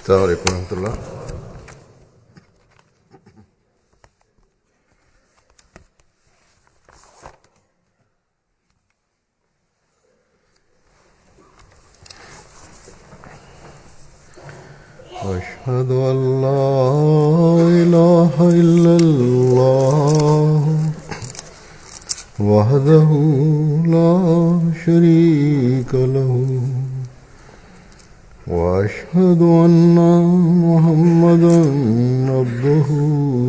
السلام عليكم ورحمة الله. أشهد أن لا إله إلا الله وحده لا شريك له وأشهد أن محمدا عبده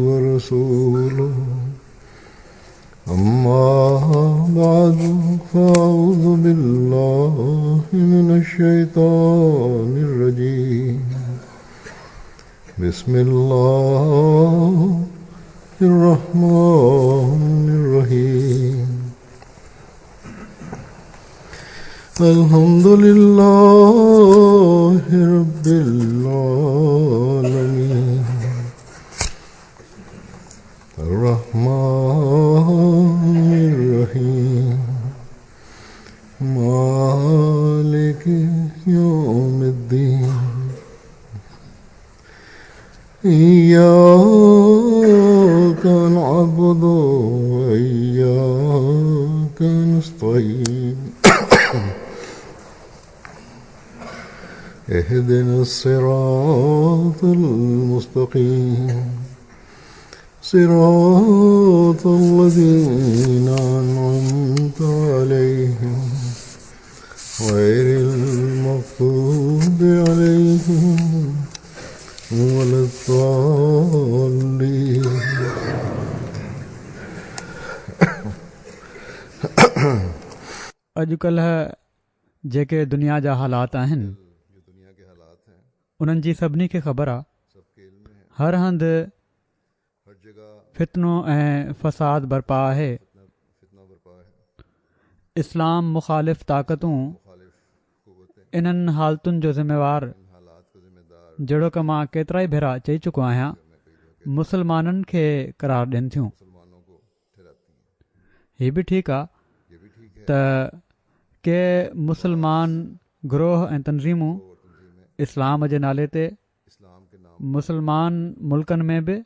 ورسوله أما بعد فأعوذ بالله من الشيطان الرجيم. بسم الله الرحمن الرحيم. الحمد لله رب العالمين الرحمن الرحيم مالك يوم الدين إياك نعبد وإياك نستعين اهدنا الصراط المستقيم صراط الذين أنعمت عليهم غير المغضوب عليهم ولا الضالين. अॼुकल्ह जेके दुनिया जा हालात आहिनि उन्हनि जी सभिनी खे ख़बर आहे. हर हंधि फितनो ऐं फ़साद बर्पा आहे. इस्लाम मुख़ालिफ़ ताक़तूं इन्हनि हालतुनि जो ज़िम्मेवार जहिड़ो की मां केतिरा ई भेरा चई चुको आहियां मुसलमाननि खे करार ॾियनि थियूं. हीअ बि ठीकु आहे त के मुसलमान गिरोह ऐं तनज़ीमूं इस्लाम जे नाले ते मुसलमान मुल्कनि में बि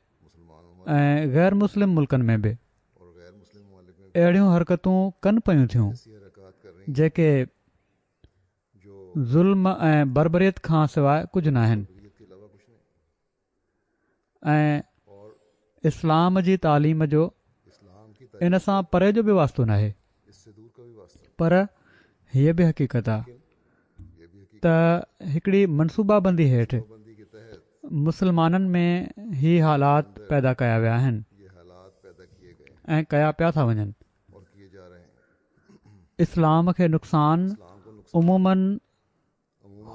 ऐं गैर मुस्लिम मुल्कनि में बि अहिड़ियूं हरकतूं कनि पयूं थियूं जेके ज़ुल्म ऐं बरबरीत खां सवाइ कुझु न आहिनि ऐं इस्लाम जी तालीम जो इन सां परे जो बि वास्तो न आहे. पर हीअ बि हक़ीक़त आहे त हिकिड़ी मनसूबाबंदी हेठि मुसलमाननि में ही हालात पैदा कया विया आहिनि ऐं कया पिया था वञनि. इस्लाम खे नुक़सान उमूमन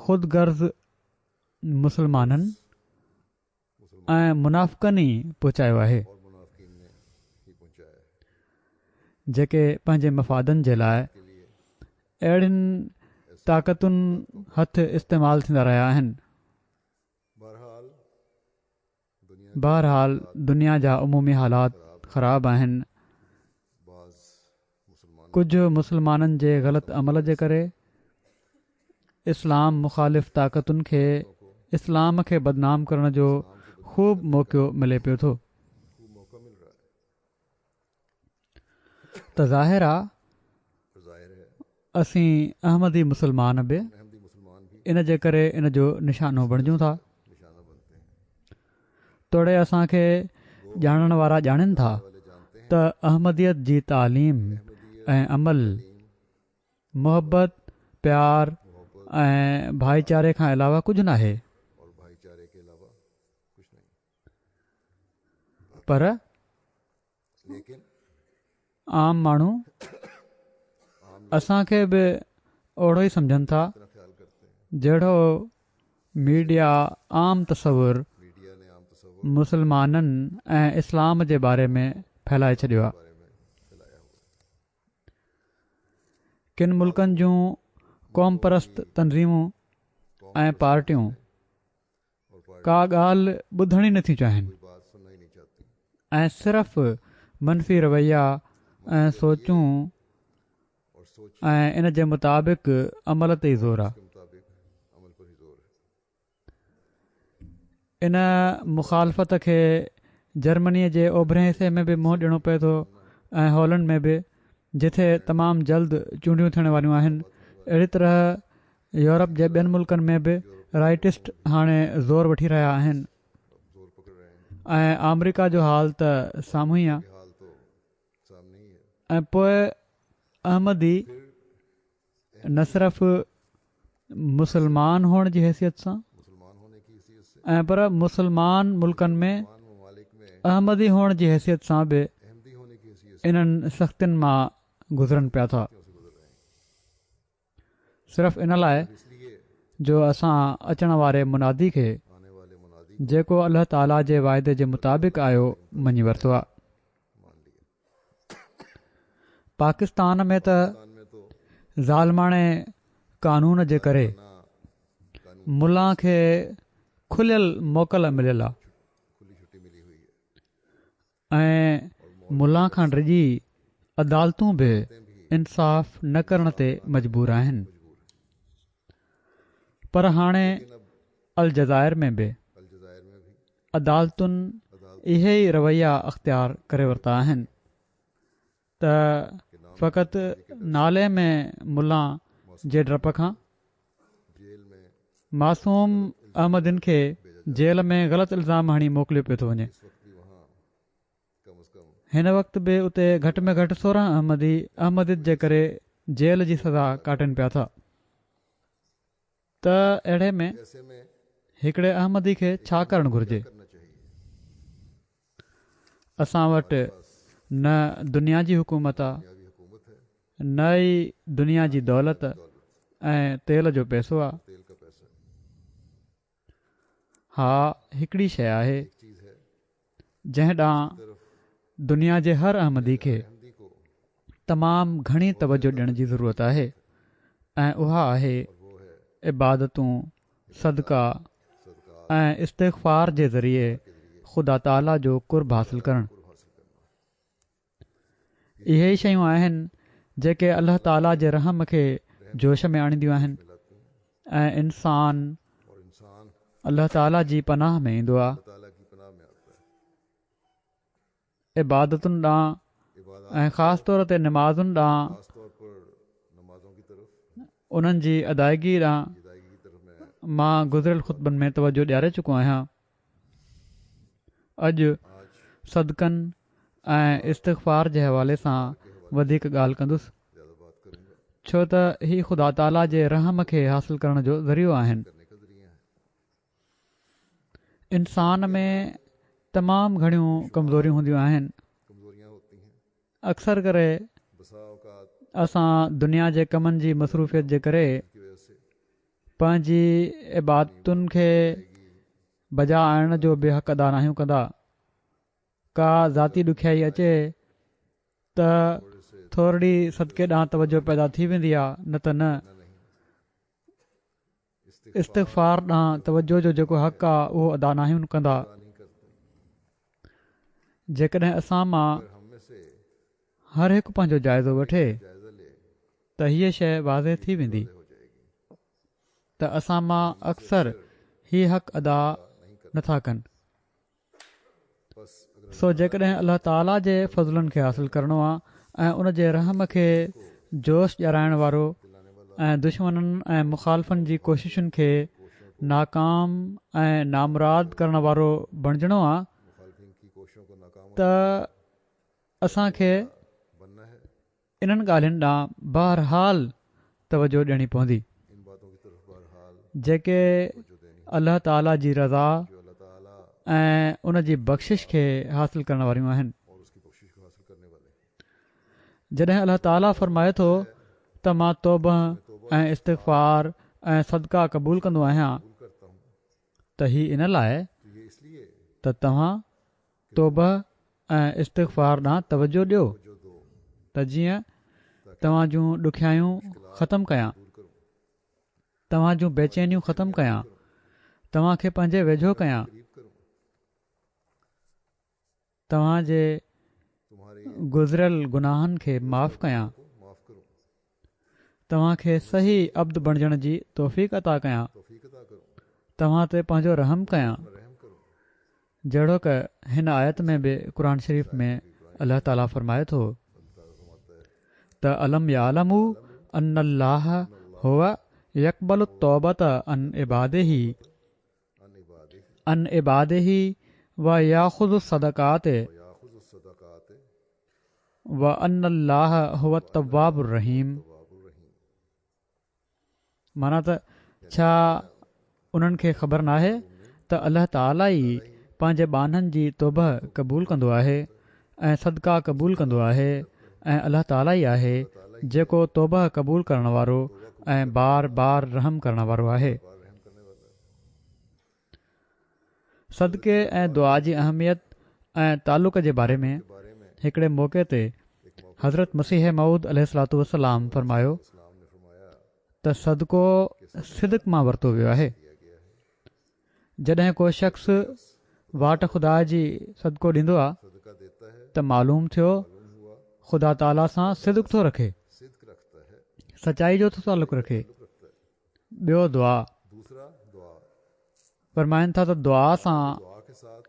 ख़ुदगर्ज़ मुसलमाननि ऐं मुनाफ़िक़नि ई पहुचायो आहे जेके पंहिंजे मफ़ादनि जे लाइ अहिड़ियुनि ताक़तुनि हथ इस्तेमालु थींदा रहिया आहिनि. बहरहाल दुनिया जा उमूमी हालात ख़राब आहिनि. कुझु मुसलमाननि जे ग़लति अमल जे करे इस्लाम मुख़ालिफ़ ताक़तुनि खे इस्लाम खे बदनाम करण जो ख़ूब मौक़ो मिले पियो थो. त ज़ाहिर आहे असीं अहमदी मुसलमान बि इन जे करे इन जो निशानो बणिजूं था. तोड़े असांखे ॼाणण वारा ॼाणनि था त अहमदियत जी तालीम ऐं अमल मुहबत प्यार ऐं भाईचारे खां अलावा कुझु न आहे. पर आम माण्हू असांखे बि ओड़ो ई सम्झनि था जहिड़ो मीडिया आम तसवुर मुसलमाननि ऐं इस्लाम जे बारे में फैलाए छॾियो आहे. किन मुल्कनि जूं क़ौम परस्त तनज़ीमूं ऐं पार्टियूं का ॻाल्हि ॿुधण ई नथियूं चाहिनि ऐं सिर्फ़ु मनफ़ी रवैया ऐं सोचूं ऐं इन जे मुताबिक़ अमल ते ई ज़ोर आहे. इन मुखालफ़त खे जर्मनीअ जे ओभरे हिसे में बि मुंहुं ॾियणो पए थो ऐं हॉलैंड में बि, जिथे तमामु जल्द चूंडियूं थियण वारियूं आहिनि। अहिड़ी तरह यूरोप जे ॿियनि मुल्कनि में बि राइटिस्ट हाणे ज़ोर वठी रहिया आहिनि ऐं अमरीका जो हाल त साम्हूं ई आहे। ऐं पोइ अहमदी न सिर्फ़ मुसलमान हुअण जी हैसियत सां ऐं पर मुसलमान मुल्कनि में अहमदी हुअण जी हैसियत सां बि इन्हनि सख़्तियुनि मां गुज़रनि पिया था, सिर्फ़ु इन लाइ जो असां अचण वारे मुनादी खे जेको अल्लाह ताला जे वाइदे जे मुताबिक़ आयो मञी वरितो आहे। पाकिस्तान में त ज़ालमाणे कानून जे करे मुल्ला खे खुलियल मोकल मिलियल आहे ऐं मुल्ला खां डिॼी अदालतूं बि इंसाफ़ न करण ते मजबूर आहिनि। पर हाणे अलजाइर में बि अदालतुनि इहे ई रवैया अख़्तियार करे वरिता आहिनि त फ़क़ति नाले में मुल्ला जे डप खां मासूम अहमदिन खे जेल में ग़लति इल्ज़ाम हणी मोकिलियो पियो थो वञे। हिन वक़्तु बि उते घटि में घटि 16 अहमदियत जे करे जेल जी सज़ा काटनि पिया था। त अहिड़े में हिकिड़े अहमदी खे छा करणु घुरिजे? असां वटि न दुनिया जी हुकूमत आहे, न ई दुनिया जी दौलत ऐं तेल जो पैसो आहे। हा, हिकिड़ी शइ आहे जंहिं ॾांहुं दुनिया जे हर अहमदी खे तमामु घणी तवजो ॾियण जी ज़रूरत आहे ऐं उहा आहे इबादतूं, सदका ऐं इस्तिग़फ़ार जे ज़रिए ख़ुदा ताला जो कुर्ब हासिल करणु। इहे ई शयूं आहिनि जेके अल्लाह ताला जे रहम खे जोश में आणींदियूं आहिनि ऐं इंसान अल्लाह ताला जी पनाह में ईंदो आहे। इबादतुनि ॾांहुं ऐं ख़ासि तौर ते नमाज़ुनि ॾांहुं, उन्हनि जी अदायगी ॾांहुं मां गुज़िरियल ख़ुतबनि में तवजो ॾियारे चुको आहियां। अॼु सदकनि ऐं इस्तिग़फ़ार जे हवाले सां वधीक ॻाल्हि कंदुसि, छो त ही ख़ुदा ताला जे रहम खे हासिल करण जो ज़रियो आहिनि। इंसान में तमामु घणियूं कमज़ोरियूं हूंदियूं आहिनि। अक्सर करे असां दुनिया जे कमनि जी मसरूफ़ियत जे करे पंहिंजी इबादतुनि खे बजा आणण जो बि हक़ अदा नाहियूं कंदा। का ज़ाती ॾुखियाई अचे त थोरी सदके ॾांहुं तवजो पैदा थी वेंदी आहे, न त न इस्तिग़फ़ार ॾांहुं तवजो जो जेको हक़ आहे उहो अदा नाहियूं कंदा। जेकॾहिं असां मां हर हिकु पंहिंजो जाइज़ो वठे त हीअ शइ वाज़े थी वेंदी त असां मां अक्सर हीअ हक़ अदा नथा कनि। सो जेकॾहिं अल्लाह ताला जे फज़लनि खे हासिल करणो आहे ऐं उन जे रहम खे जोश ॼाणाइण वारो ऐं दुश्मननि ऐं मुखालफ़नि जी कोशिशुनि खे नाकाम ऐं नामराद करण वारो बणिजणो आहे त असांखे इन्हनि ॻाल्हियुनि ॾांहुं बहरहाल तवजो ॾियणी पवंदी जेके अल्लाह ताला जी रज़ा ऐं उन जी बख़्शिश खे हासिल करण वारियूं आहिनि। जॾहिं अल्लाह ताला फ़रमाए थो त मां तौबह ऐं इस्तिग़फ़ार ऐं सदका क़बूल कंदो आहियां त ही इन लाइ त तव्हां तौबह ऐं इस्तिग़फ़ार ॾांहुं तवजो ॾियो त जीअं तव्हां जूं ॾुखियायूं ख़तमु कयां, तव्हां जूं बेचैनियूं ख़तमु कयां, तव्हां खे पंहिंजे वेझो कयां, तव्हां जे गुज़िरियल गुनाहनि खे माफ़ कयां, तव्हां खे सही अब्द बणिजण जी तौफ़ीक़ अता कयां, तव्हां ते पंहिंजो रहम कयां जहिड़ो क हिन आयत में बि क़ुर शरीफ़ में अलाह ताला फ़रमाए थो त अलम यालमू अन अल्लाह हुवा यक़बलु तौबत अन इबादिही व याख़ुज़ु सदक़ात व अन अल्लाह हुवा तव्वाबुर रहीम। माना त छा उन्हनि खे ख़बर नाहे त अल्लाह ताला ई पंहिंजे बाननि जी तौबा क़बूल कंदो आहे ऐं सदका क़बूल कंदो आहे ऐं अल्लाह ताला ई आहे जेको तौबा क़बूल करण वारो ऐं बार बार रहम करण वारो आहे। सदके ऐं दुआ जी अहमियत ऐं तालुक़ जे बारे में हिकिड़े मौक़े ते हज़रत मसीह मऊद अलैहिस्सलातु वस्सलाम फ़रमायो त सदको सिदक मां वरितो वियो आहे। जॾहिं को शख़्स वाट ख़ुदा जी सदको ॾींदो आहे त मालूम थियो ख़ुदा ताला सां सिदक थो रखे, सचाई जो थो तालुक़ रखे। ॿियो दुआ फरमाइनि था त दुआ सां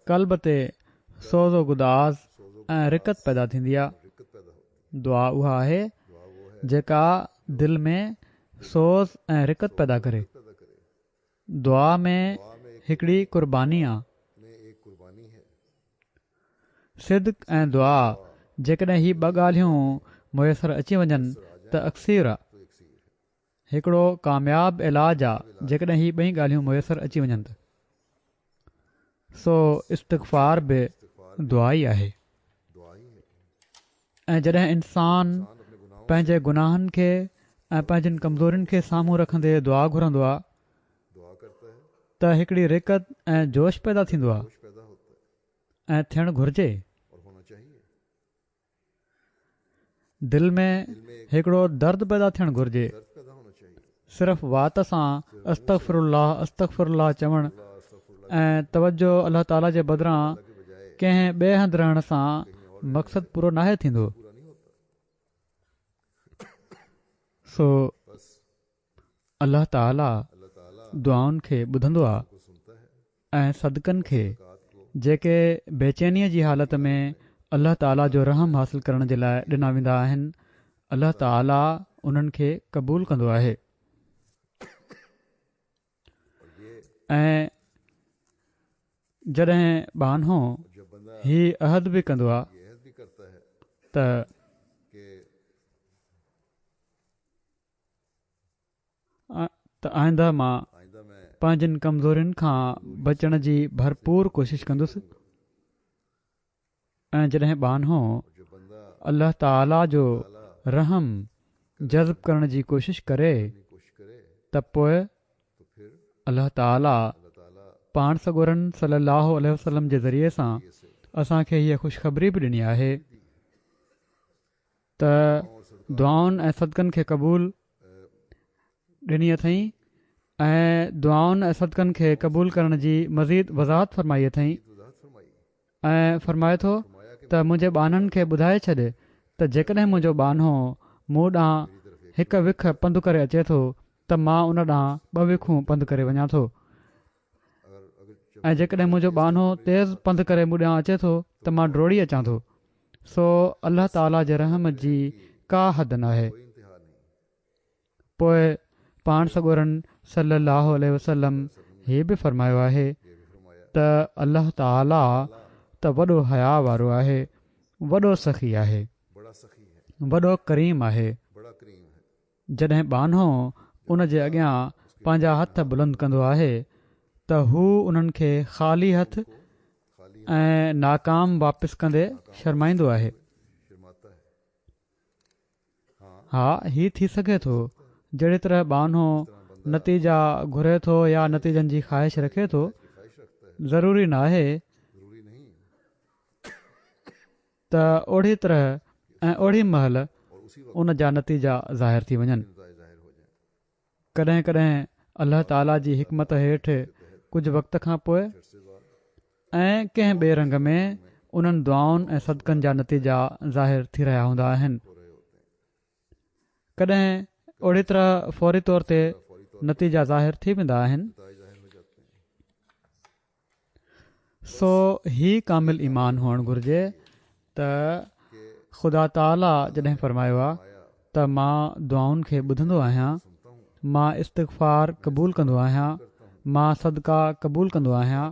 क़ल्ब ते सोज़ो गुदाज़ ऐं रिकत पैदा थींदी आहे। दुआ उहा आहे जेका दिलि में सोज़ ऐं रिकत पैदा करे। दुआ में हिकिड़ी क़ुर्बानी आहे। सिदक ऐं दुआ जेकॾहिं ही ॿ ॻाल्हियूं मुयसरु अची वञनि त अक्सीर आहे। हिकिड़ो कामयाब इलाज आहे जेकॾहिं ही ॿई ॻाल्हियूं मुयसरु अची वञनि त। सो इस्तग़फ़ार बि दुआ ई आहे। ऐं जॾहिं इंसान पंहिंजे गुनाहनि खे ऐं पंहिंजनि कमज़ोरियुनि खे साम्हूं रखंदे दुआ घुरंदो आहे त हिकिड़ी रिकत ऐं जोश पैदा थींदो आहे ऐं थियणु घुरिजे। दिलि में हिकिड़ो दर्द पैदा थियणु घुरिजे। सिर्फ़ु वात सां अस्तग़फ़िरुल्लाह चवणु ऐं तवजो अल्लाह ताला जे बदिरां कंहिं ॿिए हंधि रहण सां मक़सदु पूरो नाहे थींदो। सो अल्लाह ताला दुआउनि खे ॿुधंदो आहे ऐं सदकनि खे जेके बेचैनीअ जी हालति में अल्लाह ताला जो रहम हासिल करण जे लाइ ॾिना वेंदा आहिनि, अल्लाह ताला उन्हनि खे क़बूल कंदो आहे। ऐं जॾहिं बानो ही अहद बि कंदो आहे त आईंदा मां पंहिंजनि कमज़ोरियुनि खां बचण जी भरपूर कोशिशि कंदुसि। ऐं जॾहिं बानो अल्लाह ताला जो रहम जज़्ब करण जी कोशिशि करे त पोइ अल्लाह ताला पाण सॻोरन सल्लल्लाहु अलैहि वसल्लम जे ज़रिए सां असांखे हीअ ख़ुशख़बरी बि ॾिनी आहे त दुआउनि ऐं सदकनि खे क़बूल ॾिनी अथई ऐं दुआउनि ऐं सदकनि खे क़बूल करण जी मज़ीद वज़ाहत फ़रमाई अथई ऐं फ़रमाए थो त मुंहिंजे ॿाननि खे ॿुधाए छॾ त जेकॾहिं मुंहिंजो ॿानो मूं ॾांहुं हिकु विख पंधु करे अचे थो त मां उन ॾांहुं ॿ विखूं पंधु करे वञा थो ऐं जेकॾहिं मुंहिंजो ॿानो तेज़ पंधु करे मूं ॾांहुं अचे थो त मां डोड़ी अचां थो। सो अल्लाह ताला जे रहम जी का हद न आहे। पोइ पाण सॻोरन सल्लल्लाहु अलैहि वसल्लम हीअ बि फ़रमायो आहे त अल्लाह ताला त वॾो हया वारो आहे, वॾो सख़ी आहे, वॾो करीम आहे। जॾहिं बानो उन जे अॻियां पंहिंजा हथ बुलंद कंदो आहे त हू उन्हनि खे ख़ाली हथ ऐं नाकाम वापसि कंदे शर्माईंदो आहे। हा, हीअ थी सघे थो जहिड़ी तरह बानो नतीजा घुरे थो या नतीजनि जी ख़्वाहिश रखे थो, ज़रूरी न आहे त ओड़ी तरह ऐं ओड़ी महिल उन जा नतीजा ज़ाहिर थी वञनि। कॾहिं कॾहिं अल्लाह ताला जी हिकमत हेठि कुझु वक़्त खां पोइ ऐं कंहिं ॿिए रंग में उन्हनि दुआउनि ऐं सदकनि जा नतीजा ज़ाहिर थी रहिया हूंदा आहिनि। कॾहिं ओड़ी तरह फौरी तौर ते नतीजा ज़ाहिर थी वेंदा आहिनि। सो ही कामिल ईमान हुअणु घुरिजे त ख़ुदा ताला जॾहिं फ़रमायो आहे त मां दुआउनि खे ॿुधंदो आहियां, मां इस्तग़फ़ार क़बूल कंदो आहियां, मां सदका क़बूल कंदो आहियां,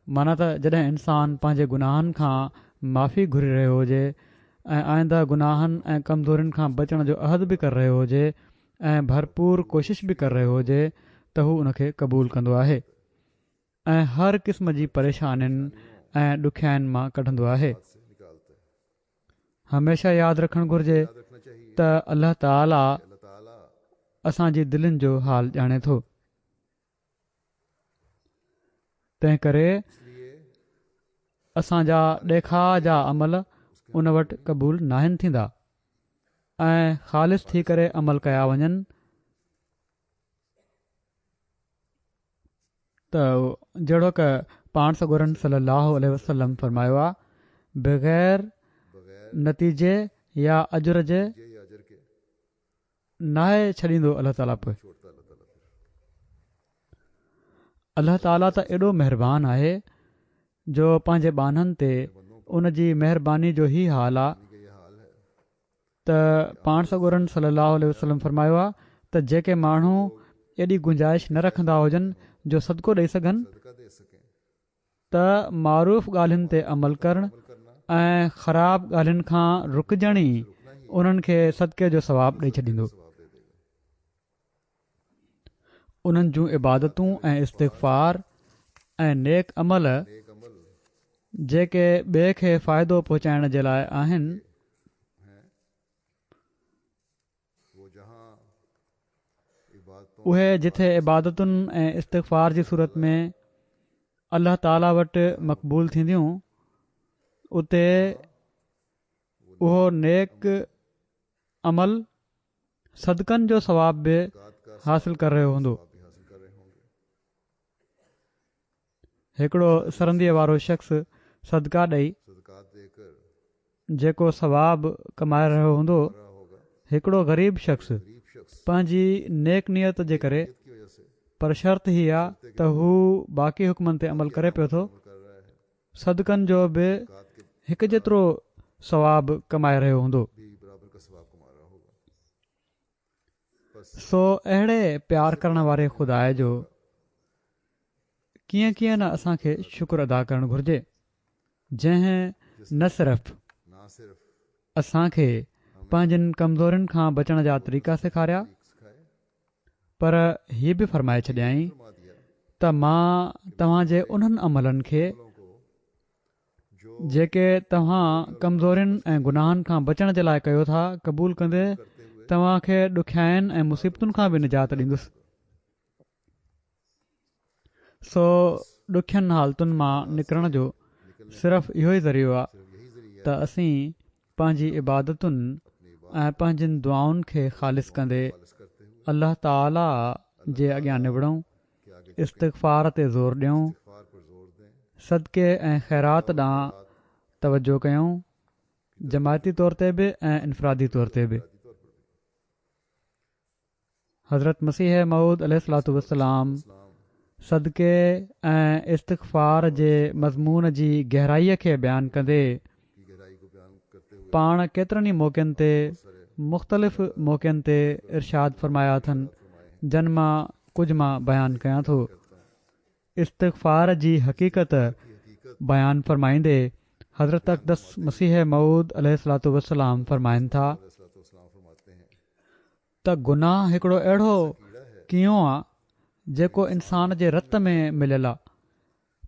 माना त जॾहिं इंसानु पंहिंजे गुनाहनि खां माफ़ी घुरी रहियो हुजे ऐं आईंदा गुनाहनि ऐं कमज़ोरियुनि खां बचण जो अहद बि करे रहियो हुजे ऐं भरपूर कोशिशि बि करे रहियो हुजे त हू उनखे क़बूल कंदो आहे ऐं हर क़िस्म जी परेशानियुनि ऐं ॾुखियाईनि मां कढंदो आहे। हमेशह यादि रखणु घुरिजे त अल्लाह ताला असांजी दिलनि जो हाल ॼाणे थो। तंहिं करे असांजा ॾेखाव जा अमल उन वटि क़बूल नाहिनि थींदा ऐं ख़ालिस थी करे अमल कया वञनि त जहिड़ो क पाण सॻोरनि सलाहु अलैहि वसल्लम फरमायो आहे, बग़ैर नतीजे या अजुर जे नाहे छॾींदो अलाह ताला पोइ। अलाह ताला त एॾो महिरबानी आहे जो पंहिंजे बाननि ते उन जी महिरबानी जो ई हाल आहे त पाण सॻोरनि सलाहु अलैहि वसल्लम फरमायो आहे त जेके माण्हू एॾी गुंजाइश न रखंदा हुजनि जो सदको ॾेई सघनि त मारूफ़ ॻाल्हियुनि ते अमल करणु ऐं ख़राब ॻाल्हियुनि खां रुकजण ई उन्हनि खे सदके जो सवाबु ॾेई छॾींदो। उन्हनि जूं इबादतूं ऐं इस्तग़फ़ार ऐं नेक अमल जेके ॿिए खे फ़ाइदो पहुचाइण जे लाइ आहिनि, उहे जिथे इबादतुनि ऐं इस्तग़फ़ार जी सूरत में अल्लाह ताला वटि मक़बूल थींदियूं, उते उहो नेक अमल सदकनि जो सवाब बि हासिल करे रहियो हूंदो। हिकिड़ो सरंदीअ वारो शख़्स सदका ॾेई जेको सवाब कमाए रहियो हूंदो, हिकिड़ो ग़रीब शख़्स पंहिंजी नेक नियत जे करे, पर शर्त ही आहे त हू बाक़ी हुकमनि ते अमल करे पियो थो, सदकनि जो बि हिकु जेतिरो सवाब कमाए रहियो हूंदो। सो अहिड़े प्यार करण वारे ख़ुदा जो कीअं कीअं न असांखे शुक्र अदा करणु घुरिजे, जंहिं न सिर्फ़ असांखे पंहिंजनि कमज़ोरियुनि खां बचण जा तरीक़ा सेखारिया, पर हीअ बि फ़रमाए छॾियईं त मां तव्हांजे उन्हनि अमलनि खे जेके तव्हां कमज़ोरियुनि ऐं गुनाहनि खां बचण जे लाइ कयो था क़बूल कंदे तव्हांखे ॾुखियाईनि ऐं मुसीबतुनि खां बि निजात ॾींदुसि। सो ॾुखियनि हालतुनि मां निकिरण जो सिर्फ़ु इहो ई ज़रियो आहे त असीं पंहिंजी इबादतुनि ऐं पंहिंजनि दुआउनि खे ख़ालिस कंदे अल्लाह ताला जे अॻियां निबड़ूं, इस्तग़फ़ार ते ज़ोर ॾियूं, सदके ऐं ख़ैरात ॾांहुं तवजो कयूं, जमायती तौर ते बि ऐं इनफ़रादी तौर ते बि। हज़रत मसीह मऊद अलैहिस्सलातु वस्सलाम सदके ऐं इस्तग़फ़ार जे मज़मून जी गहराईअ खे बयानु कंदे पाण केतिरनि ई मौक़नि ते मुख़्तलिफ़ मौक़नि ते इरशाद फ़रमाया अथनि, जन मां कुझु मां बयानु कयां थो। इस्तग़फ़ार जी हक़ीक़त बयानु फ़रमाईंदे हज़रत अक़दस मसीह मऊद अलैहिस्सलातु वस्सलाम फ़रमाइनि था त गुनाह हिकिड़ो अहिड़ो कीओं आहे जेको इंसान जे रत में मिलियल आहे,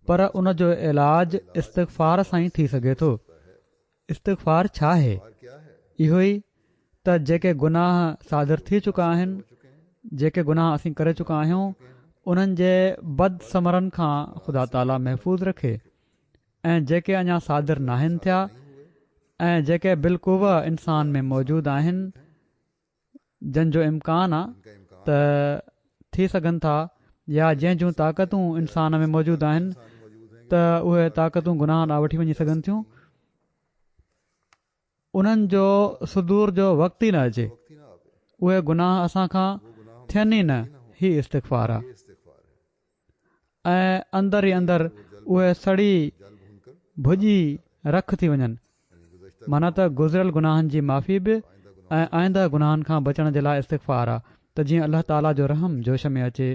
पर उन जो इलाज इस्तग़फ़ार सां ई थी सघे थो। इस्तग़फ़ार छा आहे? इहो ई त जेके गुनाह सादिर थी चुका आहिनि, जेके गुनाह असीं करे चुका आहियूं, उन्हनि जे बदसमरनि खां ख़ुदा ताला महफ़ूज़ रखे, ऐं जेके अञा सादिर नाहिनि थिया ऐं जेके बिल्कुव इंसान में मौजूदु आहिनि, जंहिंजो इम्कान आहे त थी सघनि था या जंहिं जूं ताक़तूं इंसान में मौजूदु आहिनि त उहे ताक़तूं गुनाह ॾांहुं वठी वञी सघनि थियूं, उन्हनि जो सुदूर जो वक़्तु ई न अचे, उहे गुनाह असां खां थियनि ई न। ही इस्तग़फ़ार आहे ऐं अंदरि ई अंदरि उहे सड़ी भुॼी रख थी वञनि। माना त गुज़िरियल गुनाहनि जी माफ़ी बि ऐं आईंदा गुनाहनि खां बचण जे लाइ इस्तिग़फ़ार आहे, त जीअं अलाह ताला जो रहम जोश में अचे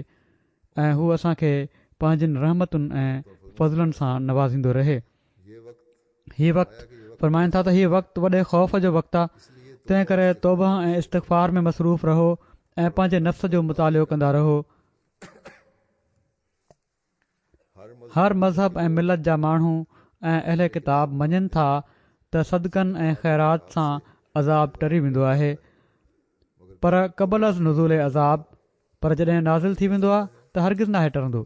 ऐं हू असांखे पंहिंजनि रहमतुनि ऐं फज़लनि सां नवाज़ींदो रहे। हीउ वक़्तु फ़रमाइनि था त हीउ वक़्तु वॾे ख़ौफ़ जो वक़्तु आहे, तंहिं करे तौबा ऐं इस्तिग़फ़ार में मसरूफ़ रहो ऐं पंहिंजे नफ़्स जो मुतालियो कंदा रहो। हर मज़हब ऐं मिलत जा माण्हू ऐं अहले किताब मञनि था त सदकनि ऐं ख़ैरात सां अज़ाब टरी वेंदो आहे, पर क़बल अज़ नुज़ूल अज़ाब, पर जॾहिं नाज़िल थी वेंदो आहे त हरगिज़ नाहे टरंदो।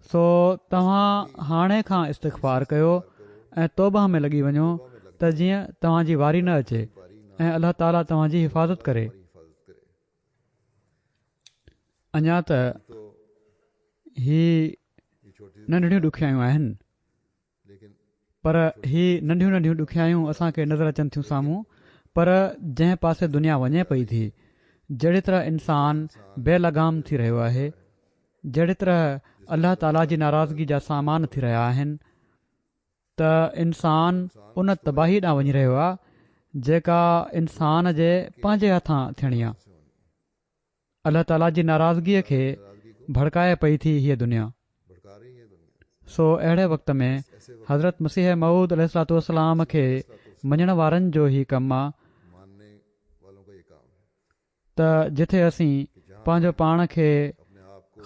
सो तव्हां हाणे खां इस्तिग़फ़ार कयो ऐं तौबा में लॻी वञो त जीअं तव्हांजी वारी न अचे ऐं अलाह ताला तव्हांजी हिफ़ाज़त करे। अञा त ही नंढड़ियूं ॾुखियायूं आहिनि, पर ही नंढियूं नंढियूं ॾुखियायूं असांखे नज़र अचनि थियूं साम्हूं, पर जंहिं पासे दुनिया वञे पई थी, जहिड़ी तरह इंसान बेलगाम थी रहियो आहे, जहिड़ी तरह अलाह ताला जी नाराज़गी जा सामान थी रहिया आहिनि, त इंसान उन तबाही ॾांहुं वञी रहियो आहे जेका इंसान जे पंहिंजे हथां थियणी आहे। अलाह ताला जी नाराज़गीअ खे भड़काए पई थी हीअ दुनिया। सो अहिड़े वक़्त में हज़रत मसीह मऊद अलैहिस्सलाम खे मञण वारनि जो ई कमु आहे त जिथे असीं पंहिंजो पाण खे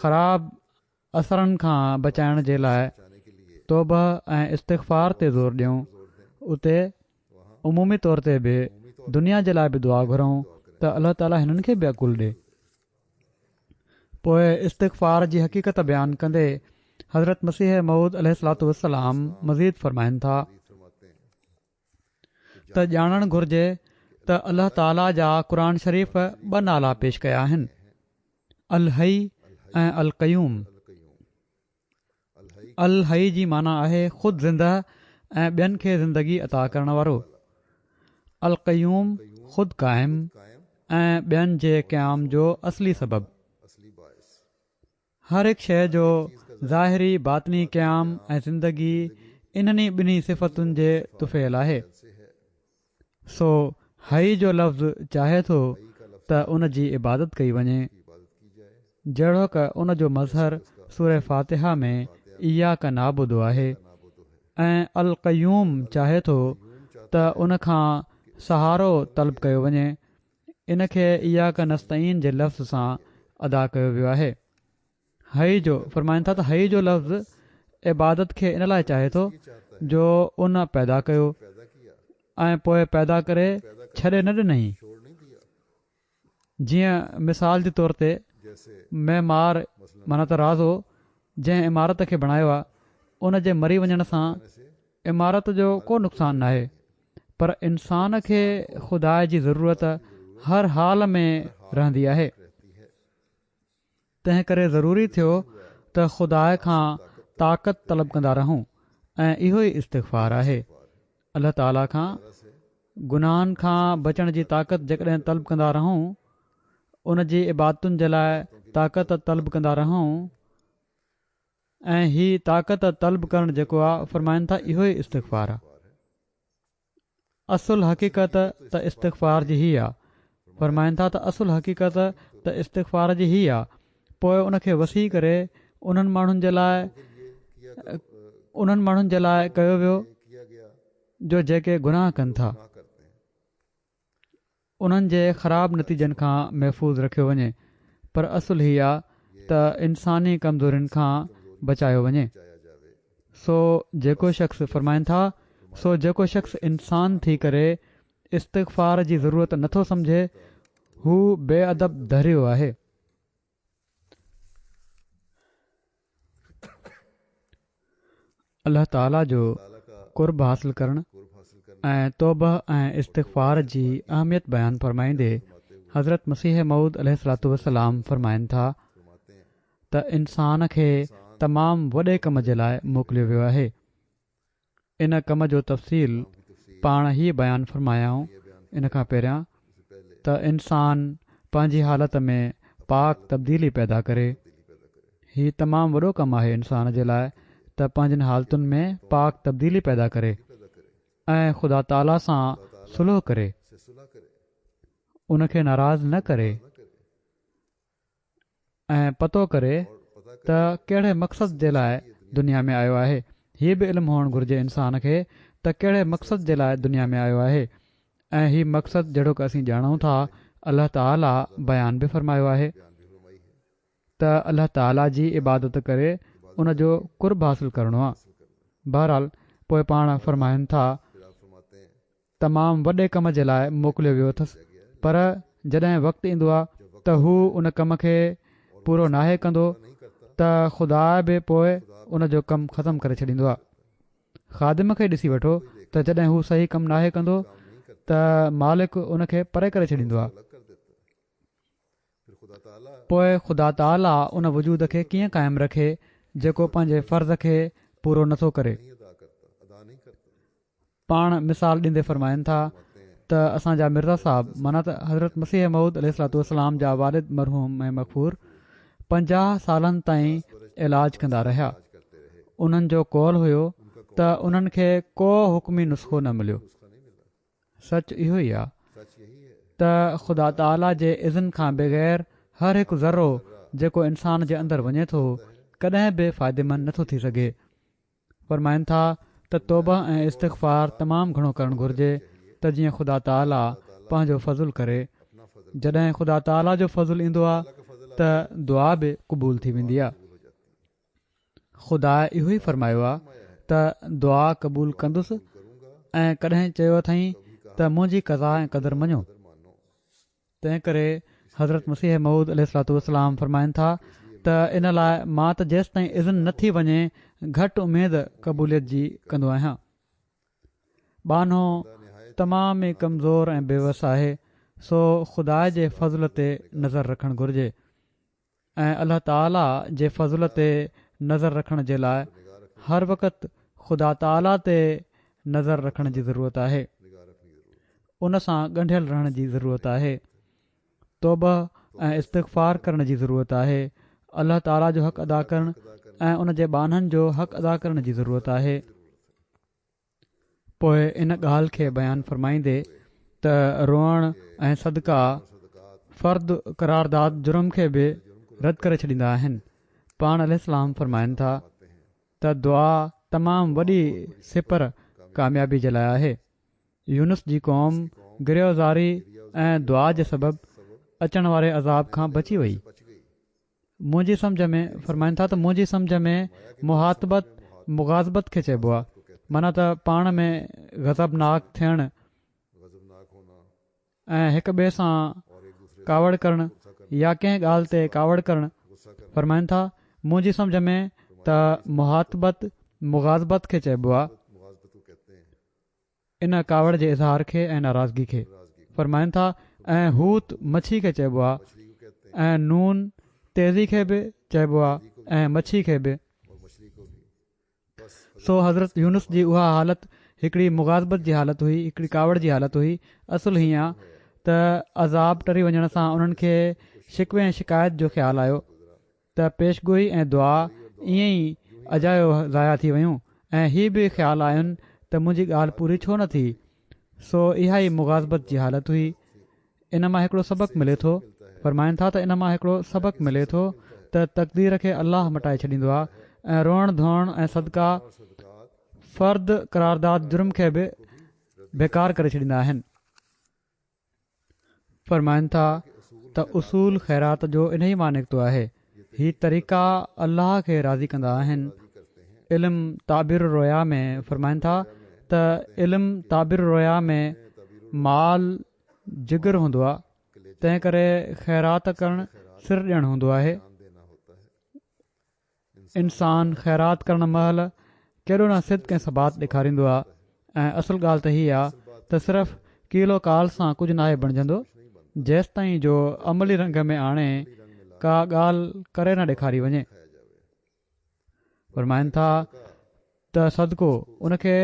ख़राब असरनि खां बचाइण जे लाइ तौबा ऐं इस्तिग़फ़ार ते ज़ोर ॾियूं, उते उमूमी तौर ते बि दुनिया जे लाइ बि दुआ घुरूं त अलाह ताला हिननि खे बि अक़ुल ॾे। पोइ इस्तिग़फ़ार जी हक़ीक़त बयानु कंदे हज़रत मसीह मऊद अलैहिस्सलाम मज़ीद फ़रमाइनि था त ॼाणणु घुर्जे त अलाह ताला जा क़ुर शरीफ़ ॿ नाला पेश कया आहिनि, अल हई ऐं अल क़यूम। अल हई जी माना आहे ख़ुदि ज़िंदह ऐं ॿियनि खे ज़िंदगी अता करण वारो। अल क़यूम ख़ुदि क़ाइम ऐं ॿियनि जे क़याम जो असली सबबु। हर हिकु शइ जो ज़ाहिरी बातिनी क़याम ऐं ज़िंदगी इन्हनि ॿिन्ही सिफ़तुनि जे तुफ़ियल आहे। सो हई जो लफ़्ज़ चाहे थो त उन जी इबादत कई वञे, जहिड़ो क उन जो मज़हर सूरह फ़ातिहा में इया का नाबुदो आहे, ऐं अल क़यूम चाहे थो त उन खां सहारो तलब कयो वञे। इन खे इया का नस्तईन जे लफ़्ज़ सां अदा कयो वियो आहे। हई जो फ़रमाइनि था त हई जो लफ़्ज़ इबादत खे इन लाइ चाहे थो जो उन पैदा कयो ऐं पोइ पैदा करे छॾे न ॾिनई। जीअं मिसाल जे तौर ते मेमार माना त राज़ो जंहिं इमारत खे बणायो आहे, उन जे मरी वञण सां इमारत जो को नुक़सानु नाहे, पर इंसान खे ख़ुदा जी ज़रूरत हर हाल में रहंदी आहे। तंहिं करे ज़रूरी थियो त ख़ुदा खां ताक़त तलब कंदा रहूं, ऐं इहो ई इस्तिग़फ़ार आहे। अलाह ताला खां गुनाहनि खां बचण जी ताक़त जेकॾहिं तलब कंदा रहूं, उन जी इबादतुनि जे लाइ ताक़त तलब कंदा रहूं, ऐं हीअ ताक़त तलब करणु जेको आहे फ़रमाइनि था इहो ई इस्तिग़फ़ार आहे। असुल हक़ीक़त त इस्तिग़फ़ार जी ई आहे। फ़रमाइनि था त असुल हक़ीक़त त इस्तिग़फ़ार जी ई आहे। पोइ उनखे वसी करे उन्हनि माण्हुनि जे लाइ कयो वियो जो जेके गुनाह कनि था, उन्हनि जे ख़राब नतीजनि खां महफ़ूज़ रखियो वञे, पर असुल ही आहे त इंसानी कमज़ोरियुनि खां बचायो वञे। सो जेको शख़्स फ़रमाइनि था, सो जेको शख़्स इंसान थी करे इस्तिग़फ़ार जी ज़रूरत नथो सम्झे, हू बेअदब धरियो आहे। अल्लाह ताला जो क़ुर्ब हासिल करणु ऐं तौबा ऐं इस्तिग़फ़ार जी अहमियत बयानु फ़रमाईंदे हज़रत मसीह मऊद अलैहिस्सलाम फ़रमाइनि था त इंसान खे तमामु वॾे कम जे लाइ मोकिलियो वियो आहे। इन कम जो तफ़सील पाण ई बयानु फ़रमायाऊं इन खां पहिरियां त इंसान पंहिंजी हालत में पाक तब्दीली पैदा करे। हीउ तमामु वॾो कमु आहे इंसान जे लाइ त पंहिंजनि हालतुनि में पाक तब्दीली पैदा करे ऐं ख़ुदा ताला सां सुलह करे, उनखे नाराज़ न करे ऐं पतो करे त कहिड़े मक़सद जे लाइ दुनिया में आयो आहे। हीअ बि इल्मु हुअणु घुरिजे इंसान खे त कहिड़े मक़सद जे लाइ दुनिया में आयो आहे। ऐं हीउ मक़सदु जहिड़ो की असीं ॼाणूं था, अलाह ताला बयानु बि फ़रमायो आहे त अलाह ताला जी इबादत करे उन जो कुर्ब हासिलु करिणो आहे। बहरहाल पोइ पाण फ़रमाइनि था तमामु वॾे कम जे लाइ मोकिलियो वियो अथसि, पर जॾहिं वक़्तु ईंदो आहे त हू उन कम खे पूरो नाहे कंदो त ख़ुदा बि पोइ उन जो कमु ख़तमु करे छॾींदो आहे। ख़ादिम खे ॾिसी वठो त जॾहिं हू सही कमु नाहे कंदो त मालिक उनखे परे करे छॾींदो आहे। पोइ ख़ुदा ताला उन वजूद खे कीअं क़ाइमु रखे जेको पंहिंजे फ़र्ज़ खे पूरो नथो करे। पाण मिसाल ॾींदे फ़रमाइनि था त असांजा मिर्ज़ा साहब माना त हज़रत मसीह मऊद अलैहिस्सलाम जा वालिद मरहूम ऐं मक़फूर 50 सालनि ताईं इलाज कंदा रहिया। उन्हनि जो कौल हुयो त उन्हनि खे को हुक्मी नुस्ख़ो न मिलियो। सच इहो ई आहे त ख़ुदा ताला जे इज़न खां बग़ैर हर हिकु ज़रो जेको इंसान जे अंदरि वञे थो कॾहिं बि फ़ाइदेमंद नथो थी सघे। फ़रमाइनि था त तौबा ऐं इस्तिग़फ़ार तमामु घणो करणु घुरिजे त जीअं ख़ुदा ताला पंहिंजो फज़ुलु करे। जॾहिं ख़ुदा ताला जो फज़ुलु ईंदो आहे त दुआ बि क़बूल थी वेंदी आहे। ख़ुदा इहो ई फ़रमायो आहे त दुआ क़बूल कंदुसि ऐं कॾहिं चयो अथई त मुंहिंजी क़ज़ा ऐं क़दर मञो। तंहिं करे हज़रत मसीह मऊद अलैहिस्सलाम फ़रमाइनि था त इन लाइ मां त जेसि ताईं इज़न नथी वञे घटि उमेद क़बूलियत जी कंदो आहियां। बानो तमामु ई कमज़ोर ऐं बेवस आहे, सो ख़ुदा जे फज़ल ते नज़र रखणु घुरिजे ऐं अलाह ताला जे फज़ल ते नज़र रखण जे लाइ हर वक़्तु ख़ुदा ताला ते नज़र रखण जी ज़रूरत आहे। उन सां ॻंढियल रहण जी ज़रूरत आहे। तौबा ऐं इस्तिग़फ़ार करण जी ज़रूरत आहे। अलाह ताला जो हक़ अदा करणु ऐं उन जे बाननि जो हक़ अदा करण जी ज़रूरत आहे। पोइ इन ॻाल्हि खे बयानु फ़रमाईंदे त रोअण ऐं सदका फ़र्द क़रारदाद जुर्म खे बि रद्द करे छॾींदा आहिनि। पाण अलैहिस्सलाम फ़रमाइनि था त दुआ तमामु वॾी सिपर कामयाबी जे लाइ आहे। यूनुस जी क़ौम गिरयोज़ारी ऐं दुआ जे सबबु अचण वारे अज़ाब खां बची वई। मुंहिंजी सम्झ में फ़रमाइनि था त मुंहिंजी सम्झ में मुहातबत मुग़ाज़बत खे चइबो आहे, माना त पाण में ग़ज़बनाक थियणु ऐं हिक ॿिए सां कावड़ करणु या कंहिं ॻाल्हि ते कावड़ करणु। फ़रमाइनि था मुंहिंजी सम्झ में त मुहातबत मुग़ाज़बत खे चइबो आहे, इन कावड़ जे इज़हार खे ऐं नाराज़गी खे। फ़रमाइनि था ऐं हूत मच्छी खे चइबो आहे ऐं नून तेज़ी खे बि चइबो आहे ऐं मच्छी खे बि। सो हज़रत यूनुस जी उहा हालति हिकिड़ी मुग़ाज़बत जी हालति हुई, हिकिड़ी कावड़ जी हालति हुई। असुलु हीअं आहे त अज़ाब टरी वञण सां उन्हनि खे शिकवे ऐं शिकायत जो ख़्यालु आयो त पेशगोई ऐं दुआ ईअं ई अजायो ज़ाया थी वियूं ऐं हीअ बि ख़्यालु आयुनि त मुंहिंजी ॻाल्हि पूरी छो न थी। सो इहा ई मुग़ाज़बत जी हालति हुई। इन मां हिकिड़ो सबक़ु मिले थो। फ़रमाइनि था त इन मां हिकिड़ो सबक़ु मिले थो त तक़दीर खे अलाह मटाए छॾींदो आहे ऐं रोअण धोअण ऐं सदका फ़र्द क़रारदाद जुर्म खे बि बेकार करे छॾींदा आहिनि। फ़रमाइनि था त उसूल ख़ैरात जो इन ई मां निकितो आहे। हीअ तरीक़ा अलाह खे राज़ी कंदा आहिनि। इल्मु ताबिर रोया में फ़रमाइनि था त इल्मु ताबिर रोया में माल जिगर हूंदो आहे, तंहिं करे ख़ैरात करणु सिर ॾियणु हूंदो आहे। इंसान ख़ैरात करण महिल केॾो न सिद्क़ ऐं सबात ॾेखारींदो आहे ऐं असुलु ॻाल्हि त हीअ आहे त सिर्फ़ु कीलो काल सां कुझु नाहे बणिजंदो जेसि ताईं जो अमली रंग में आणे का ॻाल्हि करे न ॾेखारी वञे। फ़रमाइनि था त सदको उनखे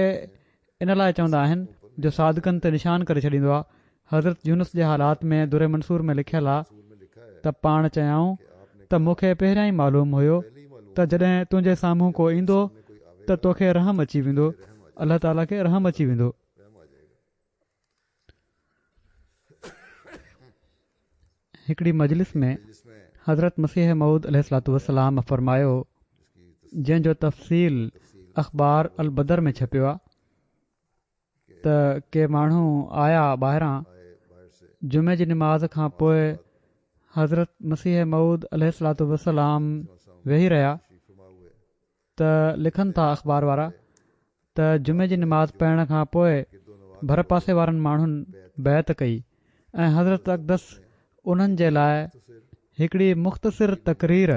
इन लाइ चवंदा आहिनि जो सादिकनि ते निशान करे छॾींदो आहे। हज़रत यूनुस जे हालात में दुर मंसूर में लिखियलु आहे त पाण चयाऊं त मूंखे पहिरियां ई मालूम हुयो त जॾहिं तुंहिंजे साम्हूं को ईंदो त तोखे रहम अची वेंदो, अलाह ताला खे रहम अची वेंदो। हिकिड़ी मजलिस में हज़रत मसीह मऊद अलैहिस्सलातु वस्सलाम फ़रमायो, जंहिंजो तफ़सील अख़बार अल बदर में छपियो आहे, त के माण्हू आया ॿाहिरां जुमे जी निमाज़ खां पोइ हज़रत मसीह मऊद अलैहिस्सलातु वस्सलाम वेही रहिया त लिखनि था अख़बार वारा त जुमे जी निमाज़ पढ़ण खां पोइ भर पासे वारनि माण्हुनि बैत कई ऐं हज़रत अक़दस उन्हनि जे लाइ हिकिड़ी मुख़्तसिर तक़रीर